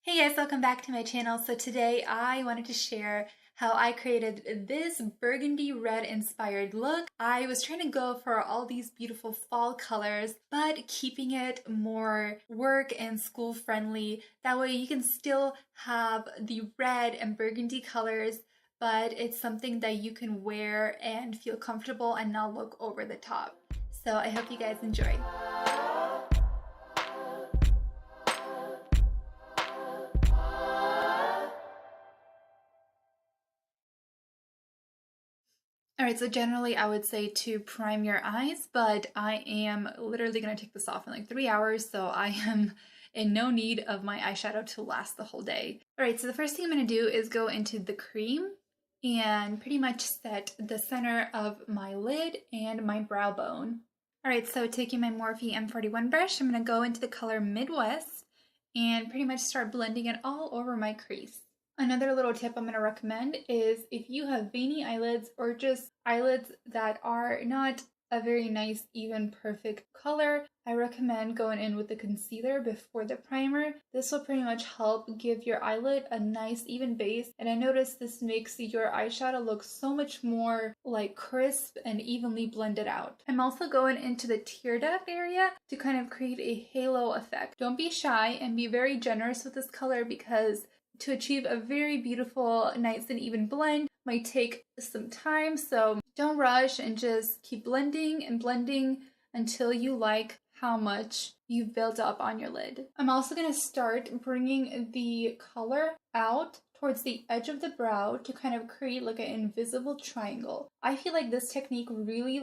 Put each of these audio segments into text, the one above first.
Hey guys, welcome back to my channel. So today I wanted to share how I created this burgundy red inspired look. I was trying to go for all these beautiful fall colors, but keeping it more work and school friendly. That way you can still have the red and burgundy colors, but it's something that you can wear and feel comfortable and not look over the top. So I hope you guys enjoy. Alright, so generally I would say to prime your eyes, but I am literally going to take this off in like 3 hours, so I am in no need of my eyeshadow to last the whole day. Alright, so the first thing I'm going to do is go into the cream and pretty much set the center of my lid and my brow bone. Alright, so taking my Morphe M41 brush, I'm going to go into the color Midwest and pretty much start blending it all over my crease. Another little tip I'm going to recommend is if you have veiny eyelids or just eyelids that are not a very nice, even, perfect color, I recommend going in with the concealer before the primer. This will pretty much help give your eyelid a nice, even base, and I noticed this makes your eyeshadow look so much more like crisp and evenly blended out. I'm also going into the tear duct area to kind of create a halo effect. Don't be shy and be very generous with this color because to achieve a very beautiful, nice and even blend might take some time, so don't rush and just keep blending and blending until you like how much you've built up on your lid. I'm also going to start bringing the color out towards the edge of the brow to kind of create like an invisible triangle. I feel like this technique really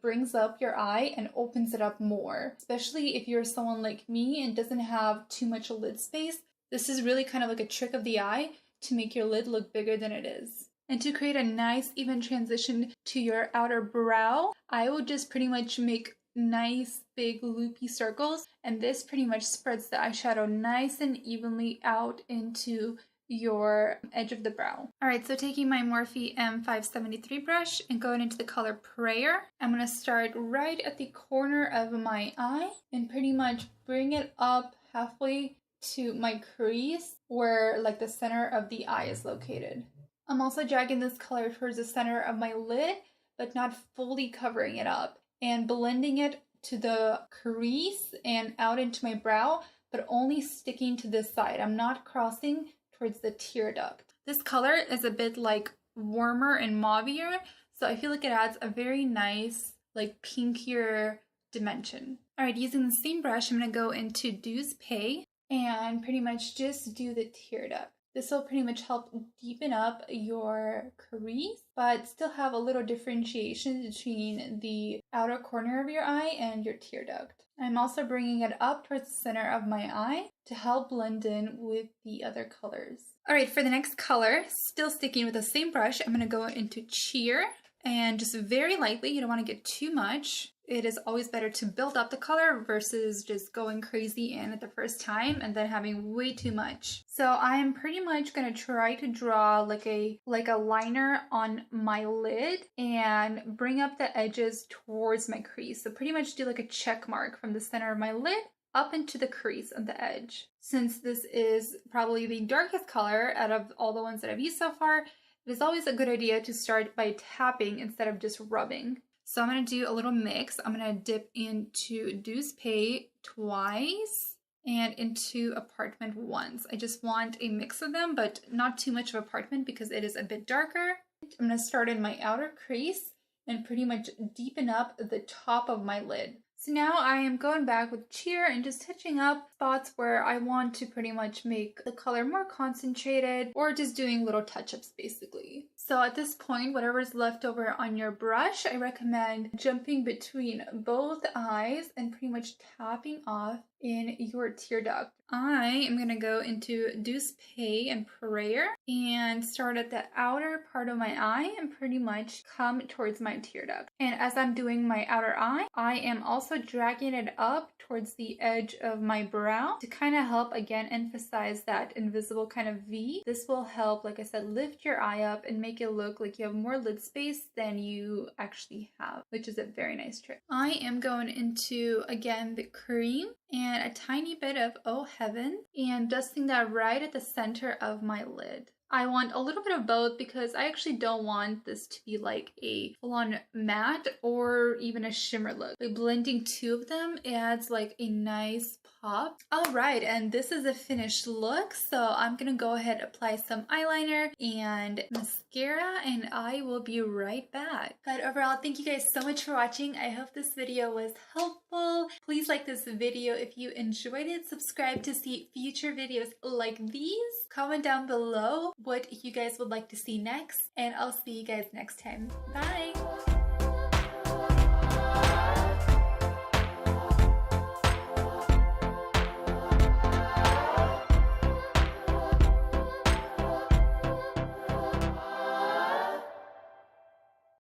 brings up your eye and opens it up more, especially if you're someone like me and doesn't have too much lid space. This is really kind of like a trick of the eye to make your lid look bigger than it is. And to create a nice even transition to your outer brow, I will just pretty much make nice big loopy circles, and this pretty much spreads the eyeshadow nice and evenly out into your edge of the brow. Alright, so taking my Morphe M573 brush and going into the color Prayer, I'm going to start right at the corner of my eye and pretty much bring it up halfway to my crease where like the center of the eye is located. I'm also dragging this color towards the center of my lid, but not fully covering it up, and blending it to the crease and out into my brow, but only sticking to this side. I'm not crossing towards the tear duct. This color is a bit like warmer and mauvier, so I feel like it adds a very nice like pinkier dimension. Alright, using the same brush, I'm going to go into Douce Pay and pretty much just do the tear duct. This will pretty much help deepen up your crease, but still have a little differentiation between the outer corner of your eye and your tear duct. I'm also bringing it up towards the center of my eye to help blend in with the other colors. Alright, for the next color, still sticking with the same brush, I'm going to go into Cheer and just very lightly, you don't want to get too much. It is always better to build up the color versus just going crazy in at the first time and then having way too much. So I am pretty much going to try to draw like a liner on my lid and bring up the edges towards my crease. So pretty much do like a check mark from the center of my lid up into the crease on the edge. Since this is probably the darkest color out of all the ones that I've used so far, it is always a good idea to start by tapping instead of just rubbing. So I'm going to do a little mix. I'm going to dip into Douce Pay twice and into Apartment once. I just want a mix of them, but not too much of Apartment because it is a bit darker. I'm going to start in my outer crease and pretty much deepen up the top of my lid. So now I am going back with Cheer and just touching up spots where I want to pretty much make the color more concentrated or just doing little touch-ups basically. So at this point, whatever's left over on your brush, I recommend jumping between both eyes and pretty much tapping off in your tear duct. I am going to go into Douce Pay and Prayer and start at the outer part of my eye and pretty much come towards my tear duct. And as I'm doing my outer eye, I am also dragging it up towards the edge of my brow to kind of help again emphasize that invisible kind of V. This will help, like I said, lift your eye up and make it look like you have more lid space than you actually have, which is a very nice trick. I am going into, again, the cream and a tiny bit of Oh Heaven, and dusting that right at the center of my lid. I want a little bit of both because I actually don't want this to be like a full-on matte or even a shimmer look. By blending two of them adds like a nice pop. Alright, and this is a finished look, so I'm gonna go ahead and apply some eyeliner and mascara, and I will be right back. But overall, thank you guys so much for watching. I hope this video was helpful. Please like this video if you enjoyed it. Subscribe to see future videos like these. Comment down below what you guys would like to see next, and I'll see you guys next time. Bye!